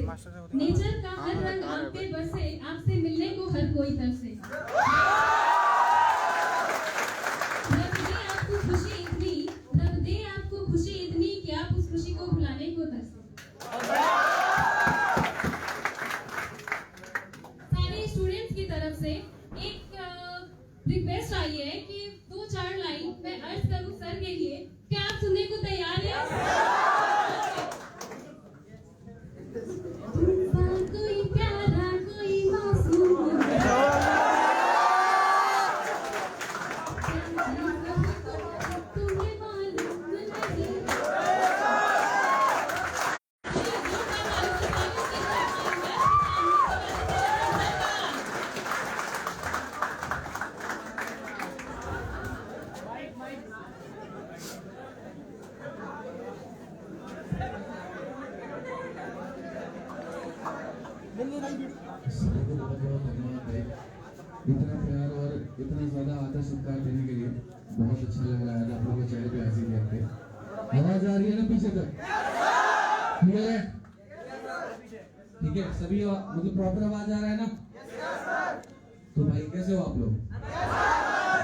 Nature का हर रंग आप पे बसे, आपसे मिलने को हर कोई तरसे। रब दे आपको खुशी इतनी, रब दे आपको खुशी इतनी कि आप उस खुशी को भुलाने को तरसे। सारे स्टूडेंट्स की तरफ से एक रिक्वेस्ट आई है कि 2-4 लाइन मैं अर्ज करूं सर के लिए, क्या आप सुनने को तैयार हैं? कोई प्यारा कोई मासूम तुम्हें मालूम नहीं। इतना प्यार और इतना ज्यादा आदर सत्कार देने के लिए बहुत अच्छा लग रहा है। आप लोगों के चेहरे पे हंसी देखते हैं। आवाज आ रही है ना पीछे तक? क्लियर है? ठीक है, सभी मतलब प्रॉपर आवाज आ रहा है ना? तो भाई कैसे हो आप लोग?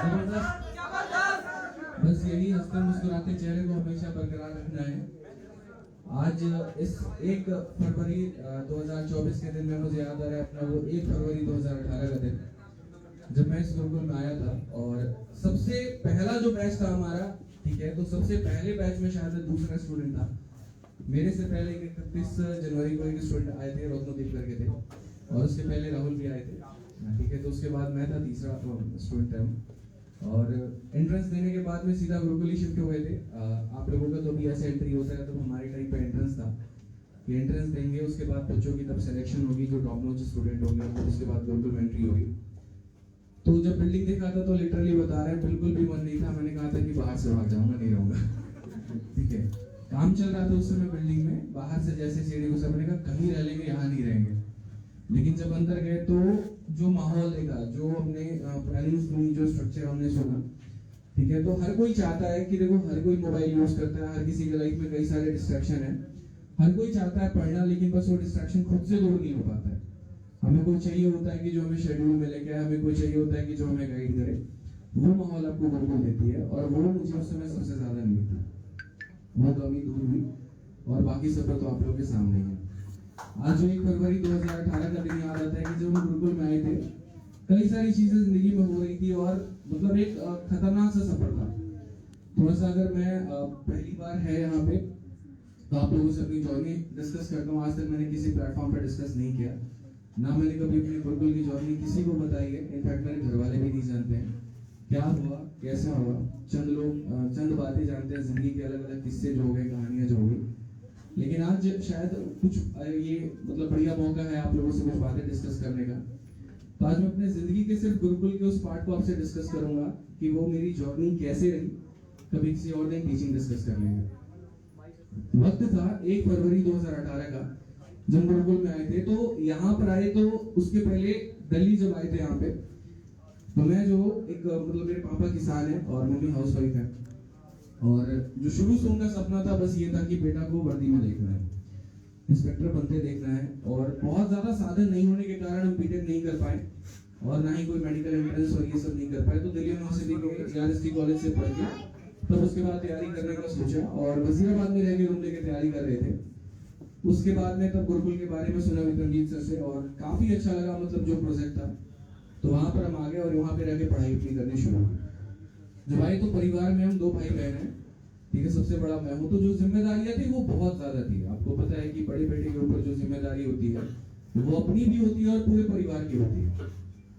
जबरदस्त। बस यही हंसते मुस्कुराते चेहरे को हमेशा बरकरार रखना है। आज इस 1 फरवरी 2024 के दिन में मुझे याद आ रहा है अपना वो 1 फरवरी 2018 का दिन, जब मैं इस गुरुकुल में आया था। और सबसे पहला जो बैच था हमारा, ठीक है, तो सबसे पहले बैच में शायद दूसरा स्टूडेंट था। मेरे से पहले 31 जनवरी को एक स्टूडेंट आए थे, रत्नदीप करके थे, और उसके पहले राहुल भी आए थे, ठीक है। तो उसके बाद मैं था, तीसरा स्टूडेंट था। और एंट्रेंस देने के बाद में सीधा गुरुकुल ही शिफ्ट हुए थे। आप लोगों का तो भी ऐसे एंट्री होता है, तो हमारे टाइम पे एंट्रेंस था कि एंट्रेंस देंगे, उसके बाद बच्चों की तब सिलेक्शन होगी जो टॉप नॉच स्टूडेंट होंगे, तो उसके बाद गुरुकुल में एंट्री होगी। तो जब बिल्डिंग देखा था तो लिटरली बता रहे हैं, बिल्कुल भी मन नहीं था। मैंने कहा था कि बाहर से भाग जाऊंगा, नहीं रहूंगा। ठीक है, काम चल रहा था उस समय बिल्डिंग में, बाहर से जैसे सीढ़ी को मैंने कहा कहीं रह लेंगे, यहाँ नहीं रहेंगे। लेकिन जब अंदर गए तो जो माहौल देखा, जो हमने प्लानिंग सुनी, जो स्ट्रक्चर हमने सुना, ठीक है, तो हर कोई चाहता है कि देखो हर कोई मोबाइल यूज करता है, हर किसी के लाइफ में कई सारे डिस्ट्रैक्शन है, हर कोई चाहता है पढ़ना, लेकिन बस वो डिस्ट्रैक्शन खुद से दूर नहीं हो पाता है। हमें कोई चाहिए होता है कि जो हमें शेड्यूल में लेके आए, हमें कोई चाहिए होता है कि जो हमें गाइड करे। वो माहौल आपको गुरुकुल देती है, और वो मुझे उस समय सबसे ज्यादा नहीं मिलती। वो कमी दूर हुई, और बाकी सफर तो आप लोगों के सामने ही है। आज जो 1 फरवरी 2018 का दिन याद आता है कि जब हम गुरुकुल में आए थे, कई सारी चीजें जिंदगी में हो रही थी, और मतलब एक खतरनाक सा सफर था। थोड़ा सा अगर मैं पहली बार है यहाँ पे, तो आप लोगों से अपनी जर्नी डिस्कस करता हूँ। आज तक मैंने किसी प्लेटफॉर्म पर डिस्कस नहीं किया, ना मैंने कभी अपनी गुरुकुल की जर्नी किसी को बताई है। इनफैक्ट मेरे घर वाले भी नहीं जानते हैं क्या हुआ, कैसे हुआ। चंद लोग चंद बातें जानते हैं, जिंदगी के अलग अलग किस्से जो हो गए, कहानियां जो हो गई। लेकिन आज शायद कुछ ये मतलब बढ़िया मौका है आप लोगों से कुछ बातें डिस्कस करने का। तो आज मैं अपने जिंदगी के सिर्फ गुरुकुल के उस पार्ट को आपसे डिस्कस करूंगा कि वो मेरी जर्नी कैसे रही। कभी किसी और दिन टीचिंग डिस्कस कर लेंगे। वक्त था 1 फरवरी 2018 का, जब गुरुकुल में आए थे। तो यहाँ पर आए तो उसके पहले दिल्ली जब आए थे यहाँ पे, तो मैं जो एक मतलब मेरे पापा किसान है और मम्मी हाउसवाइफ है, और जो शुरू से उनका सपना था बस ये था कि बेटा को वर्दी में देखना है, इंस्पेक्टर बनते देखना है। और बहुत ज्यादा साधन नहीं होने के कारण हम बीटेक नहीं कर पाए, और ना ही कोई मेडिकल एंट्रेंस और ये सब नहीं कर पाए। तो दिल्ली यूनिवर्सिटी के आरएसटी कॉलेज से पढ़ के तब उसके बाद तैयारी करने का सोचा, और वजीराबाद में रह के रूम लेके तैयारी कर रहे थे। उसके बाद में तब गुरुकुल के बारे में सुना विक्रमजीत सर से, और काफी अच्छा लगा मतलब जो प्रोजेक्ट था। तो वहां पर हम आ गए और वहां पे रह के पढ़ाई अपनी करनी शुरू की। जब आए तो परिवार में हम 2 भाई बहन हैं, ठीक है, सबसे बड़ा मैं हूँ। तो जो जिम्मेदारियां थी वो बहुत ज्यादा थी। आपको पता है कि बड़े बेटे के ऊपर जो जिम्मेदारी होती है वो अपनी भी होती है और पूरे परिवार की होती है।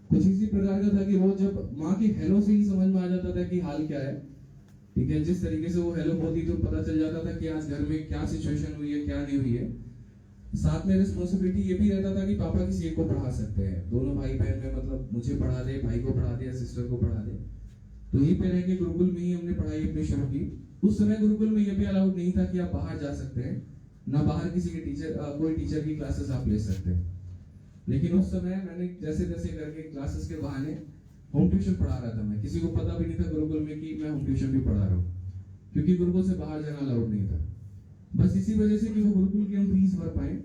कुछ इसी प्रकार का था कि वो जब माँ के हेलो से ही समझ में आ जाता था कि हाल क्या है, ठीक है। जिस तरीके से वो हेलो बोलती तो पता चल जाता था कि आज घर में क्या सिचुएशन हुई है, क्या नहीं हुई है। साथ में रिस्पॉन्सिबिलिटी ये भी रहता था कि पापा किसी एक को पढ़ा सकते हैं, दोनों भाई बहन में मतलब मुझे पढ़ा दे, भाई को पढ़ा दे या सिस्टर को पढ़ा दे। तो यहीं पे रह के गुरुकुल में ही हमने पढ़ाई अपनी शुरू की। उस समय गुरुकुल में ये भी अलाउड नहीं था कि आप बाहर जा सकते हैं, ना बाहर किसी के कोई टीचर की क्लासेस आप ले सकते हैं। लेकिन उस समय मैंने जैसे जैसे करके क्लासेस के बहाने होम ट्यूशन पढ़ा रहा था। मैं किसी को पता भी नहीं था गुरुकुल में कि मैं होम ट्यूशन भी पढ़ा रहा हूँ, क्योंकि गुरुकुल से बाहर जाना अलाउड नहीं था। बस इसी वजह से कि वो गुरुकुल की हम फीस भर पाए,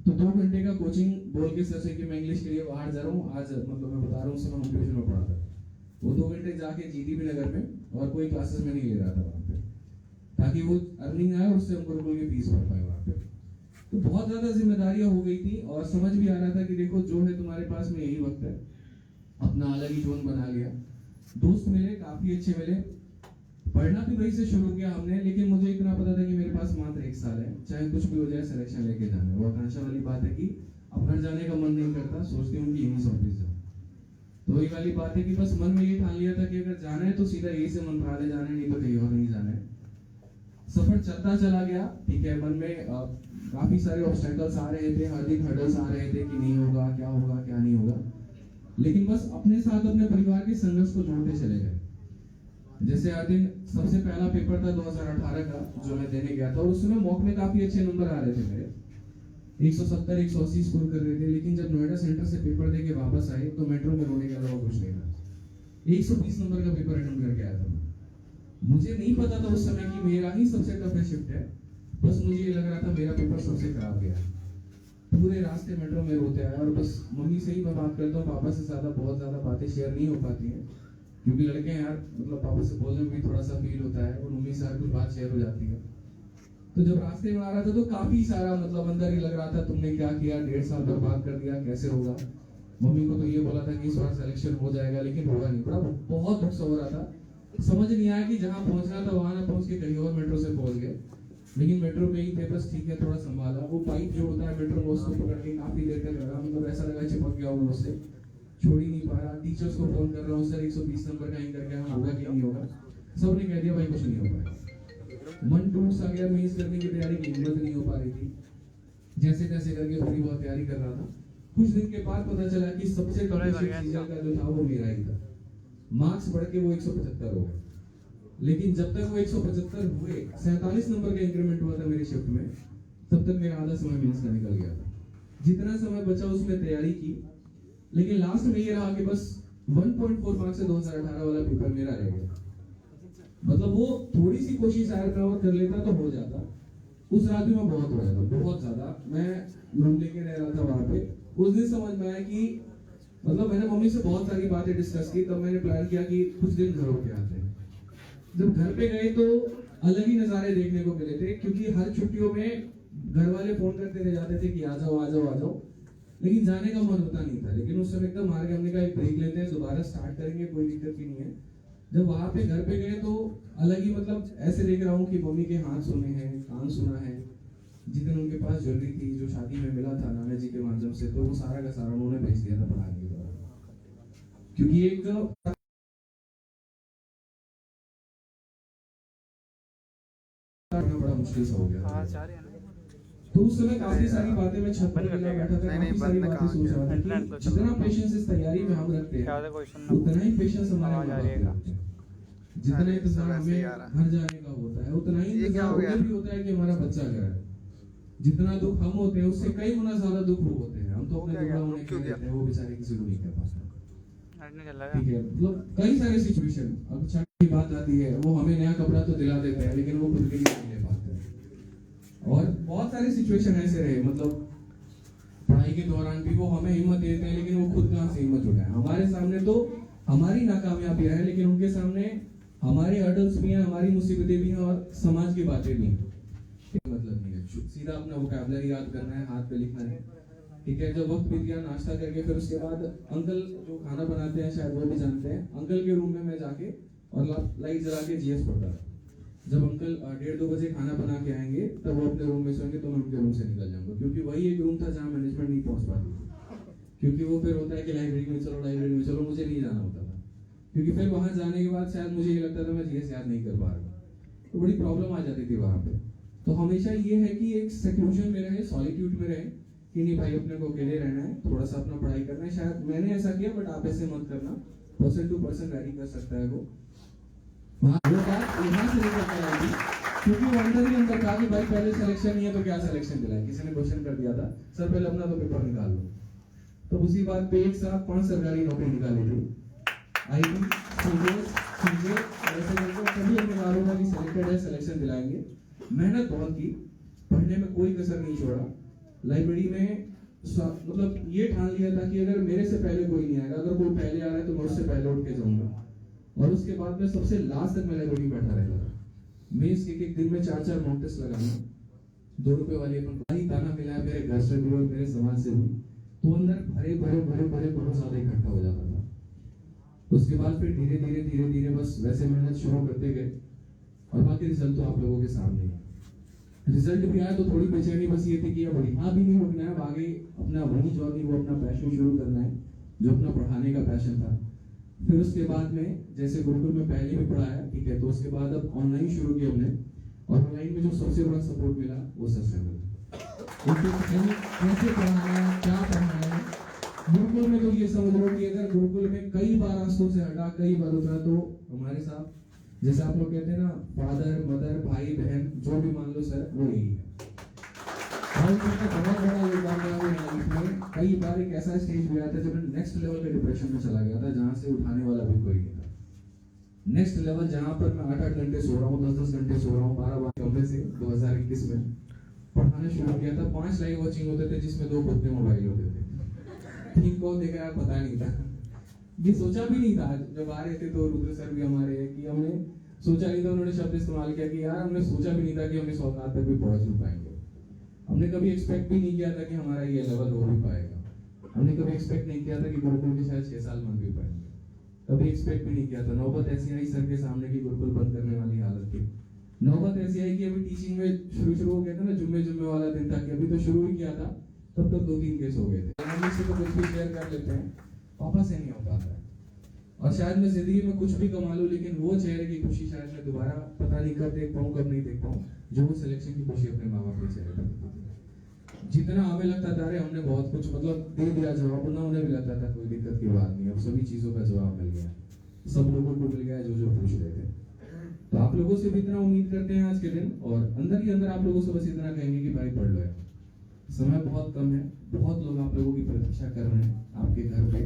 तो 2 घंटे का कोचिंग बोल के सर से कि मैं इंग्लिश के लिए बाहर जा रहा हूँ आज, मतलब मैं बता रहा हूँ समय हम ट्यूशन में पढ़ाता था, वो 2 घंटे जाके जीडीपी नगर में और कोई क्लासेस में नहीं ले रहा था वहाँ पे, ताकि वो अर्निंग आए और उससे हमको रुपये की फीस भर पाए वहाँ पे। तो बहुत ज्यादा जिम्मेदारियां हो गई थी और समझ भी आ रहा था कि देखो जो है तुम्हारे पास में यही वक्त है, अपना अलग ही जोन बना लिया। दोस्त मिले, काफी अच्छे मिले, पढ़ना भी वही से शुरू किया हमने, लेकिन मुझे इतना पता था कि मेरे पास मात्र 1 साल है, चाहे कुछ भी हो जाए सिलेक्शन लेके जाना है। वो आकांक्षा वाली बात है कि अब घर जाने का मन नहीं करता, सोचती हूँ कि यहीं ऑफिस जाऊँ। तो वही वाली बात है कि बस मन में ये ठान लिया था कि अगर जाना है तो सीधा यही से मंत्रालय जाना है, नहीं तो कहीं और नहीं जाना है। सफर चलता चला गया, ठीक है। मन में काफी सारे ऑब्स्टेकल्स आ रहे थे, हर दिन हर्डल्स आ रहे थे कि नहीं होगा, क्या नहीं होगा, लेकिन बस अपने साथ अपने परिवार के संघर्ष को जोड़ते चले गए। जैसे हर दिन सबसे पहला पेपर था 2018 का जो मैं देने गया था, और उसमें मॉक में काफी अच्छे नंबर आ रहे थे मेरे, 170 180 स्कोर कर रहे थे। लेकिन जब नोएडा सेंटर से पेपर देके वापस आए तो मेट्रो में रोने के अलावा कुछ नहीं था। 120 नंबर का पेपर अटेम्प्ट करके आया था। मुझे नहीं पता था उस समय कि मेरा ही सबसे टफ शिफ्ट है, बस मुझे ये लग रहा था मेरा पेपर सबसे खराब गया। पूरे रास्ते मेट्रो में रोते आया, और बस मम्मी से ही मैं बात करता हूँ, पापा से ज्यादा बहुत ज्यादा बातें शेयर नहीं हो पाती हैं, क्योंकि लड़के हैं यार, मतलब पापा से बोलने में भी थोड़ा सा फील होता है, और मम्मी से हर कुछ बात शेयर हो जाती है। तो जब रास्ते में आ रहा था तो काफी सारा मतलब अंदर ही लग रहा था, तुमने क्या किया, 1.5 साल बर्बाद कर दिया, कैसे होगा। मम्मी को तो ये बोला था कि इस बार सिलेक्शन हो जाएगा, लेकिन हुआ नहीं। बड़ा बहुत दुख सा हो रहा था, समझ नहीं आया कि जहाँ पहुंचना था वहां ना पहुंच के कहीं और मेट्रो से पहुंच गए। लेकिन मेट्रो पे ही थे, बस ठीक है, थोड़ा संभाला। वो पाइप जो होता है मेट्रो में, उसको पकड़ के काफी देर तक लगा, मतलब ऐसा लगा चिपक गया हूँ उससे, छोड़ ही नहीं पा रहा। टीचर्स को फोन कर रहा हूँ, सर 120 नंबर का ही करके होगा कि नहीं होगा। सबने कह दिया भाई कुछ नहीं हो पाएगा। मन टूट सा गया, मेंस करने की तैयारी की हिम्मत नहीं हो पा रही थी, जैसे तैसे करके थोड़ी बहुत तैयारी कर रहा था। कुछ दिन के बाद पता चला कि सबसे टॉप सीजन का जो था वो मेरा ही था। मार्क्स बढ़ के वो 175 हो गए, लेकिन जब तक वो 175 हुए, 47 नंबर का इंक्रीमेंट हुआ था मेरी शिफ्ट में, तब तक मेरा आधा समय मेंस का निकल गया था। जितना समय बचा उसमें तैयारी की, लेकिन लास्ट में ये रहा कि बस 1.4 मार्क्स से 2018 वाला पेपर मेरा रह गया। मतलब वो थोड़ी सी कोशिश शायद मैं और कर लेता तो हो जाता। उस रात में मैं बहुत रोया था, बहुत ज्यादा। मैं रूम लेके रह रहा था वहां पे। उस दिन समझ में आया कि मतलब मैंने मम्मी से बहुत सारी बातें डिस्कस की, तब मैंने प्लान किया कि कुछ दिन घर होके आते हैं। जब घर पे गए तो अलग ही नजारे देखने को मिले थे, क्योंकि हर छुट्टियों में घर वाले फोन करते रह जाते थे कि आ जाओ आ जाओ आ जाओ, लेकिन जाने का मन होता नहीं था। लेकिन उस समय एकदम मार के हमने कहा एक ब्रेक लेते हैं, दोबारा स्टार्ट करेंगे, कोई दिक्कत ही नहीं है। जब वहां पे घर पे गए तो अलग ही मतलब ऐसे देख रहा हूँ कि मम्मी के हाथ सुने हैं, कान सुना है, जितने उनके पास ज्वेलरी थी जो शादी में मिला था नाना जी के माध्यम से, तो वो सारा का सारा उन्होंने भेज दिया था पढ़ाने के दौरान, क्योंकि एक बड़ा मुश्किल सा हो गया। तो उस समय काफी सारी बातें मैं छत पर अकेला बैठा था, काफी सारी बातें सोच रहा था कि जितना पेशेंस इस तैयारी में हम रखते हैं, उतना ही पेशेंस हमारे माँ बाप रखते हैं। जितना इंतजार हमें घर जाने का होता है, उतना ही इंतजार उन्हें भी होता है कि हमारा बच्चा क्या है। जितना दुख हम होते हैं उससे कई गुना ज्यादा दुख वो होते हैं। हम तो अपने दुखड़ा होने के लिए हैं, वो बेचारे किसी को नहीं कह पाते। ठीक है, मतलब कई सारे सिचुएशन। अब अच्छा की बात आती है, वो हमें नया कपड़ा तो दिला देते हैं, लेकिन वो खुद के लिए नहीं ले पाते। और बहुत सारे सिचुएशन ऐसे रहे, मतलब पढ़ाई के दौरान भी वो हमें हिम्मत देते हैं, लेकिन वो खुद कहाँ से हिम्मत उठाए। हमारे सामने तो हमारी नाकामयाबियां हैं, लेकिन उनके सामने हमारे हर्डल्स भी हैं, हमारी मुसीबतें भी हैं, और समाज की बातें भी हैं। मतलब नहीं है, सीधा अपना वोकैबुलरी याद करना है, हाथ पे लिखना है। ठीक है, जब वक्त बीत गया, नाश्ता करके फिर उसके बाद अंकल जो खाना बनाते हैं शायद वो भी जानते हैं, अंकल के रूम में मैं जाके और लाइट जला के जीएस पढ़ता था। जब अंकल 1:30-2 बजे खाना बना के आएंगे तब वो अपने रूम में सोएंगे, तो मैं उनके रूम से निकल जाऊंगा, क्योंकि वही एक रूम था जहाँ मैनेजमेंट नहीं पहुंच पाती थी। क्योंकि वो फिर होता है कि लाइब्रेरी में चलो, मुझे नहीं जाना होता था, क्योंकि फिर वहां जाने के बाद शायद मुझे ये लगता था मैं जीएस याद नहीं कर पा रहा, तो बड़ी प्रॉब्लम आ जाती थी वहां पे। तो हमेशा ये है कि एक सेक्लूजन में रहे, सॉलिट्यूड में रहे, कि नहीं भाई अपने को अकेले रहना है, थोड़ा सा अपना पढ़ाई करना है। शायद मैंने ऐसा किया, बट आप ऐसे मत करना, पर्सन टू पर्सन वैरी कर सकता है वो बात यहाँ से लेकर के आएगी, क्योंकि वो अंदर ही अंदर कहा कि भाई पहले सिलेक्शन नहीं है तो क्या सिलेक्शन दिलाए। किसी ने क्वेश्चन कर दिया था, सर पहले अपना तो पेपर निकाल लो। तो उसी बात पे एक साथ 5 सरकारी नौकरी निकाली थी, आईटी, सीजीएस, ऐसे करके सभी हमने मालूम कि सिलेक्टेड है, सिलेक्शन दिलाएंगे। मेहनत बहुत की, पढ़ने में कोई कसर नहीं छोड़ा, लाइब्रेरी में मतलब ये ठान लिया था कि अगर मेरे से पहले कोई नहीं आएगा, अगर कोई पहले आ रहा है तो मैं उससे पहले उठ के जाऊंगा। और उसके बाद में सबसे लास्ट तक मैं लाइब्रेरी में बैठा रहता था। मेज के एक दिन में 4-4 मॉक टेस्ट लगाना, 2 रुपए वाली अपन ही ताना मिला है मेरे घर से भी और मेरे समाज से भी, तो अंदर भरे बहुत ज्यादा इकट्ठा हो जाता था। उसके बाद फिर धीरे धीरे बस वैसे मेहनत शुरू करते गए और बाकी रिजल्ट तो आप लोगों के सामने है। रिजल्ट भी आया तो थोड़ी बेचैनी बस ये थी कि अब यहाँ भी नहीं रुकना है, आगे अपना वही जो नहीं वो अपना पैशन शुरू करना है जो अपना पढ़ाने का पैशन था। फिर उसके बाद में जैसे गुरुकुल में पहले भी पढ़ाया, ठीक है, तो उसके बाद अब ऑनलाइन शुरू किया हमने और ऑनलाइन में जो सबसे बड़ा सपोर्ट मिला वो सर से मिला। कैसे पढ़ाना है, क्या पढ़ाना है। गुरुकुल में तो ये समझ लो कि अगर गुरुकुल में कई बार रास्तों से हटा, कई बार उतरा, तो हमारे साथ जैसे आप लोग कहते हैं ना, फादर मदर भाई बहन जो भी मान लो सर, वो यही है। और उनका बहुत बड़ा योगदान रहा मेरी लाइफ में। कई बार एक ऐसा स्टेज हुआ था जब मैं नेक्स्ट लेवल के डिप्रेशन में चला गया था, जहां से उठाने वाला भी कोई नहीं था। नेक्स्ट लेवल जहां पर मैं 8-8 घंटे सो रहा हूँ, 10-10 घंटे सो रहा हूँ, 12 कमरे से 2021 में पढ़ाना शुरू किया था। 5 लाइव वॉचिंग होते थे जिसमें 2 खुद के मोबाइल होते थे। ठीक कौन देखा पता नहीं था, ये सोचा भी नहीं था। जब आ रहे थे तो रुद्र सर भी हमारे हैं कि हमने सोचा नहीं था, उन्होंने शब्द इस्तेमाल किया कि यार हमने सोचा भी नहीं था कि हम इस औकात तक भी पहुंच भी पाएंगे। हमने कभी एक्सपेक्ट भी नहीं किया था कि हमारा ये लेवल हो भी पाएगा। हमने कभी एक्सपेक्ट नहीं किया था कि गुरुकुल के शायद 6 साल बन भी पाएंगे। कभी एक्सपेक्ट भी नहीं किया था। नौबत ऐसी आई सर के सामने की गुरुकुल बंद करने वाली हालत की। नौबत ऐसी आई कि अभी टीचिंग में शुरू हो गया था ना, जुम्मे वाला दिन था कि अभी तो शुरू ही किया था, तब तक 2-3 केस हो गए थे। हम इससे तो कुछ भी शेयर कर लेते हैं, पापा से नहीं हो पाता है। और शायद मैं जिंदगी में कुछ भी कमा लूं, लेकिन वो चेहरे की खुशी शायद मैं दोबारा पता नहीं कब देख पाऊं, कब नहीं देख पाऊं, जो वो सिलेक्शन की खुशी अपने माँ बाप के चेहरे पर दिखती थी। जितना हमें लगता था अरे हमने बहुत कुछ मतलब दे दिया जवाब, ना उन्हें भी लगता था कोई दिक्कत की बात नहीं, अब सभी चीजों का जवाब मिल गया, सब लोगों को मिल गया जो पूछ रहे थे। तो आप लोगों से भी इतना उम्मीद करते हैं आज के दिन, और अंदर ही अंदर आप लोगों से बस इतना कहेंगे कि भाई पढ़ लो यार, समय बहुत कम है, बहुत लोग आप लोगों की प्रतीक्षा कर रहे हैं आपके घर पे।